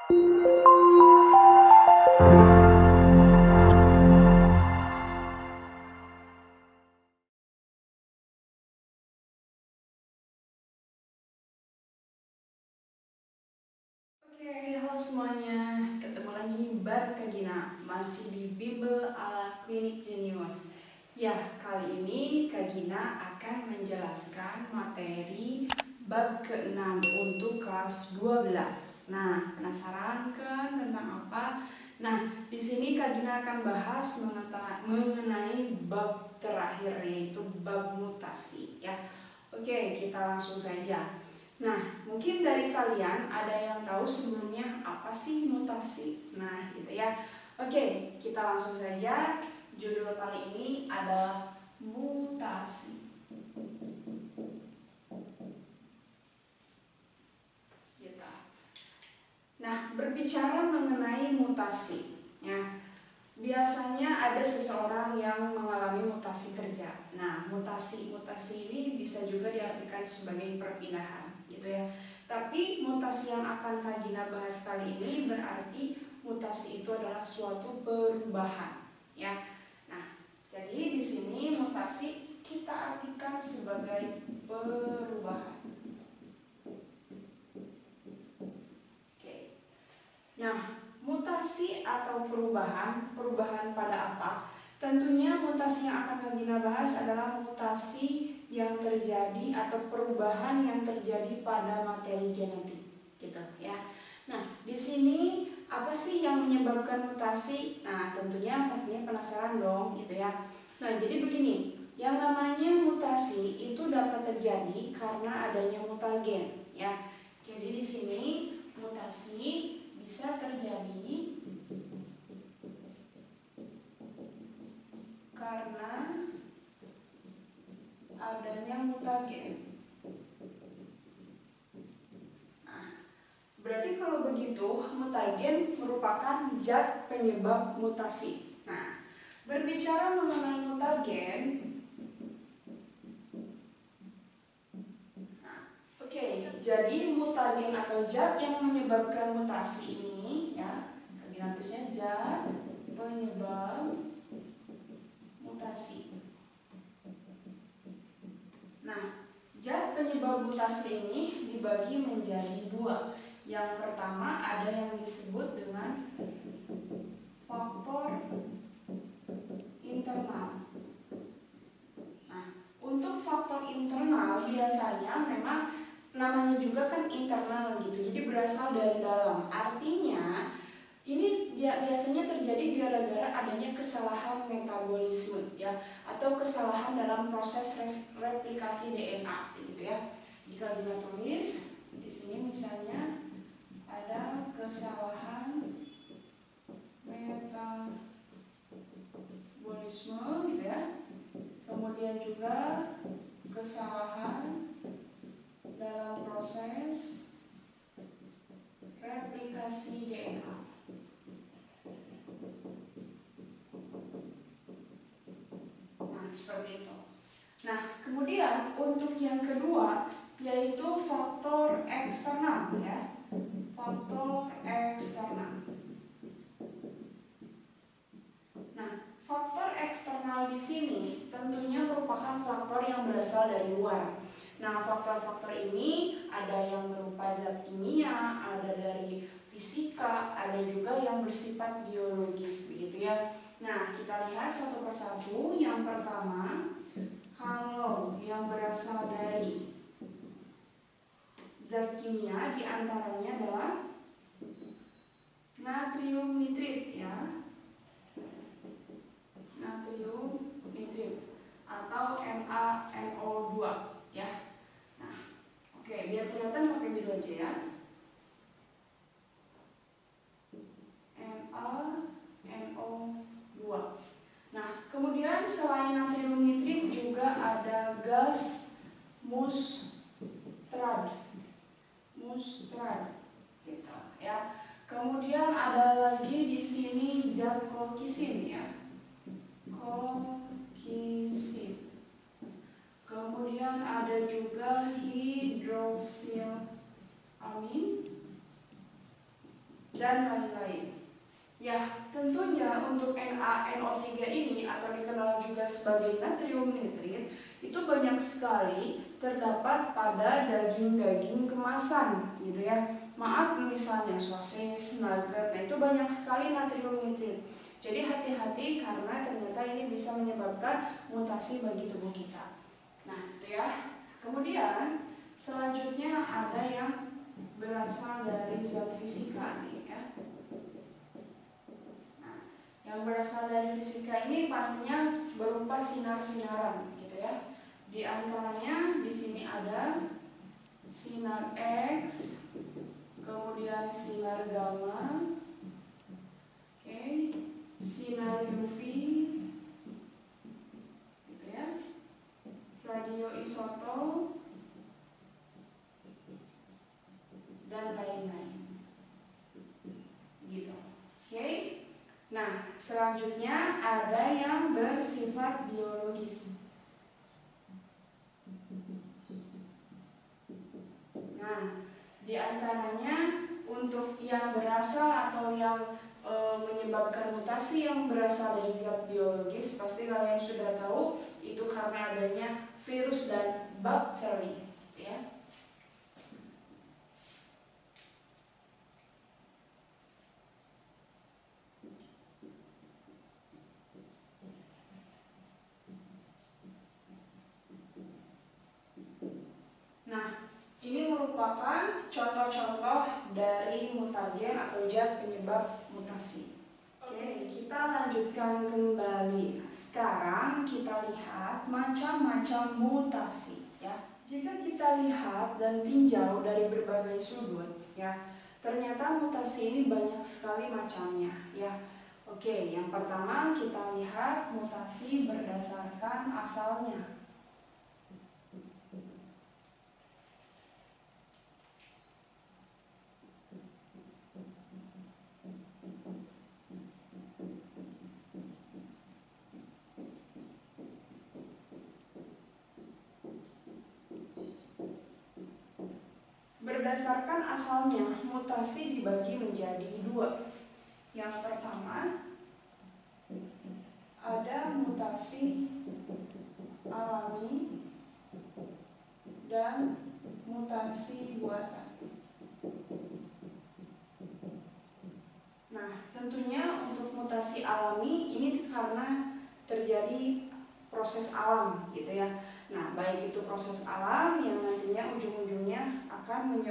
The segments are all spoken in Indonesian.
Halo semuanya, ketemu lagi bareng Kak Gina, masih di Bimbel ala Klinik Genius. Ya, kali ini Kak Gina akan menjelaskan materi bab ke-6 untuk kelas 12. Nah, penasaran kan tentang apa? Nah, di sini Kak Gina akan bahas mengenai bab terakhir, yaitu bab mutasi ya. Oke, kita langsung saja. Nah, mungkin dari kalian ada yang tahu sebelumnya apa sih mutasi? Nah, gitu ya. Oke, kita langsung saja. Judul kali ini adalah mutasi. Gitu. Nah, berbicara mengenai mutasi, ya. Biasanya ada seseorang yang mengalami mutasi kerja. Nah, mutasi ini bisa juga diartikan sebagai perpindahan, gitu ya. Tapi mutasi yang akan Kak Gina bahas kali ini berarti mutasi itu adalah suatu perubahan, ya. Nah, jadi di sini mutasi kita artikan sebagai perubahan. Oke. Nah, mutasi atau perubahan pada apa? Tentunya mutasi yang akan Kak Gina bahas adalah mutasi yang terjadi atau perubahan yang terjadi pada materi genetik, gitu ya. Nah, di sini apa sih yang menyebabkan mutasi? Nah, tentunya pastinya penasaran dong, gitu ya. Nah, jadi begini, yang namanya mutasi itu dapat terjadi karena adanya mutagen, ya. Jadi di sini mutasi bisa terjadi karena adanya mutagen. Nah, berarti kalau begitu mutagen merupakan zat penyebab mutasi. Nah, berbicara mengenai mutagen, oke, jadi mutagen atau zat yang menyebabkan mutasi ini, ya, tulisnya zat penyebab mutasi. Nah, zat penyebab mutasi ini dibagi menjadi dua. Yang pertama ada yang disebut dengan faktor internal. Nah, untuk faktor internal biasanya memang namanya juga kan internal gitu, jadi berasal dari dalam. Artinya ini biasanya terjadi gara-gara adanya kesalahan metabolisme, ya, atau kesalahan dalam proses replikasi DNA, gitu ya. Jika kita tulis di sini misalnya ada kesalahan metabolisme, gitu ya. Kemudian juga kesalahan dalam proses replikasi DNA. Nah, seperti itu. Nah, kemudian untuk yang kedua yaitu faktor eksternal, ya. Faktor eksternal. Nah, faktor eksternal di sini tentunya merupakan faktor yang berasal dari luar. Nah, faktor-faktor ini ada yang berupa zat kimia, ada dari fisika, ada juga yang bersifat biologis, begitu ya. Nah, kita lihat satu persatu. Yang pertama, kalau yang berasal dari zat kimia diantaranya adalah natrium nitrit, ya. Natrium nitrit atau NaNO2, ya. Nah, oke, biar kelihatan pakai biru aja, ya. NaNO2. Nah, kemudian selain natrium nitrit juga ada gas mustard, gitu ya. Kemudian ada lagi di sini zat kolkisin, ya. Kolkisin. Kemudian ada juga hidroksilamin. dan lain-lain. Ya, tentunya untuk NaNO3 ini atau dikenal juga sebagai natrium nitrit itu banyak sekali terdapat pada daging-daging kemasan gitu ya. Maaf, misalnya sosis, nugget, nah itu banyak sekali natrium nitrit. Jadi hati-hati karena ternyata ini bisa menyebabkan mutasi bagi tubuh kita. Nah, itu ya. Kemudian selanjutnya ada yang berasal dari zat fisika nih ya. Yang berasal dari fisika ini pastinya berupa sinar-sinaran gitu ya. Di antaranya di sini ada sinar X, kemudian sinar gamma, sinar UV gitu ya. Radioisotop dan lain-lain. Gitu. Nah, selanjutnya ada yang bersifat biologis. Nah, di antaranya untuk yang berasal atau yang menyebabkan mutasi yang berasal dari zat biologis, pasti kalian sudah tahu itu karena adanya virus dan bakteri, ya. Nah, ini merupakan contoh-contoh dari mutagen atau zat penyebab mutasi. Oke, kita lanjutkan kembali. Sekarang kita lihat macam-macam mutasi ya. Jika kita lihat dan tinjau dari berbagai sudut ya, ternyata mutasi ini banyak sekali macamnya ya. Oke, yang pertama kita lihat mutasi berdasarkan asalnya. Berdasarkan asalnya, mutasi dibagi menjadi dua. Yang pertama, ada mutasi alami dan mutasi buatan. Nah, tentunya untuk mutasi alami ini karena terjadi proses alam gitu ya. Nah, baik itu proses alam yang nantinya ujung-ujungnya akan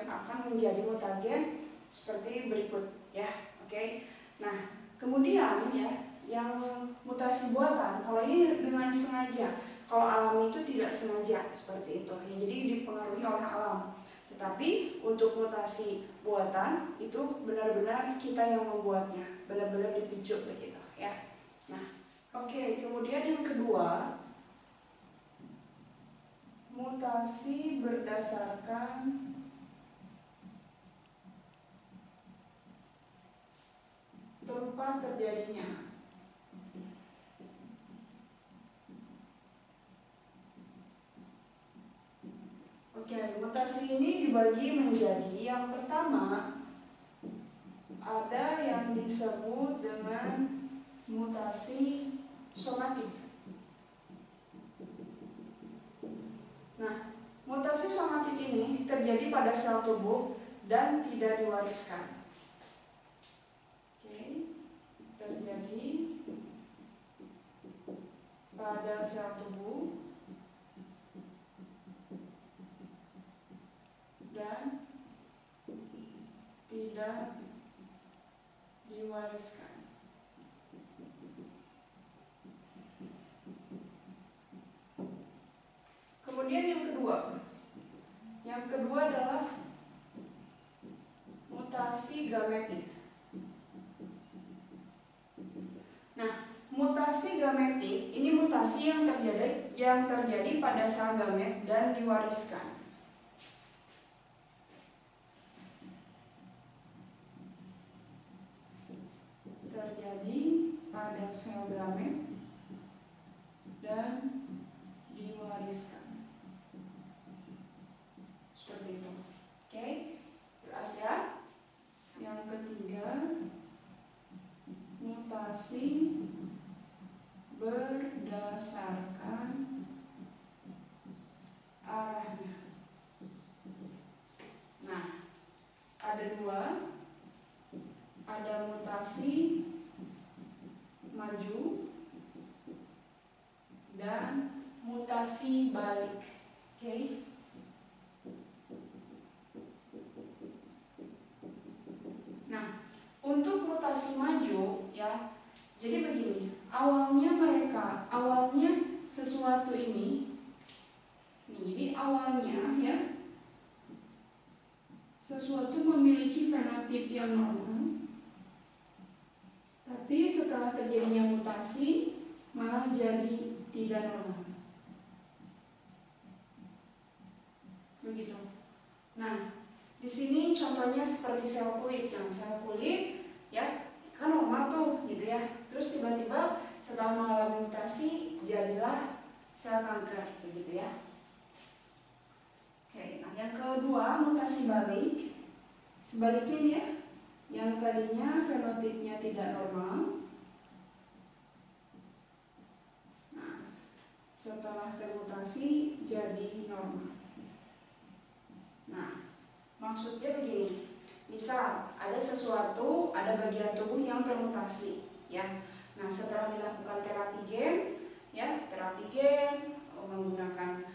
menjadi mutagen seperti berikut ya. Oke. Nah, kemudian ya yang mutasi buatan, kalau ini dengan sengaja, kalau alami itu tidak sengaja seperti itu. Ya, jadi dipengaruhi oleh alam. Tetapi untuk mutasi buatan itu benar-benar kita yang membuatnya, benar-benar dipicu begitu ya. Nah, oke, kemudian yang kedua, mutasi berdasarkan tempat terjadinya. Oke, mutasi ini dibagi menjadi yang pertama ada yang disebut dengan mutasi somatik. Nah, mutasi somatik ini terjadi pada sel tubuh dan tidak diwariskan. Oke, terjadi pada sel tubuh dan tidak diwariskan. Kemudian yang kedua adalah mutasi gametik. Nah, mutasi gametik ini mutasi yang terjadi pada sel gamet dan diwariskan. Terjadi pada sel gamet dan diwariskan. Seperti itu. Oke, jelas ya. Yang ketiga, mutasi berdasarkan arahnya. Nah, ada dua, ada mutasi maju dan mutasi balik. Oke. Nah, untuk mutasi maju ya, jadi begini, awalnya sesuatu ini, jadi awalnya ya, sesuatu memiliki fenotip yang normal, tapi setelah terjadinya mutasi malah jadi tidak normal. Begitu. Nah, di sini contohnya seperti sel kulit. Nah, sel kulit ya kan normal tuh gitu ya. Terus tiba-tiba setelah mengalami mutasi jadilah sel kanker begitu ya. Oke, nah yang kedua mutasi balik. Sebaliknya nih ya, yang tadinya fenotipnya tidak normal, nah setelah termutasi jadi normal. Nah, maksudnya begini, misal ada sesuatu, ada bagian tubuh yang termutasi, ya. Nah, setelah dilakukan terapi gen, menggunakan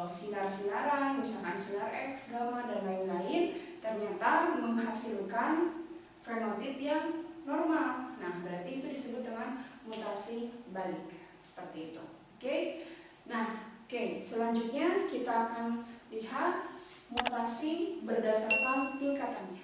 sinar-sinaran, misalkan sinar X, gamma dan lain-lain, ternyata menghasilkan fenotip yang normal. Nah, berarti itu disebut dengan mutasi balik, seperti itu. Oke. Nah, selanjutnya kita akan lihat mutasi berdasarkan tingkatannya.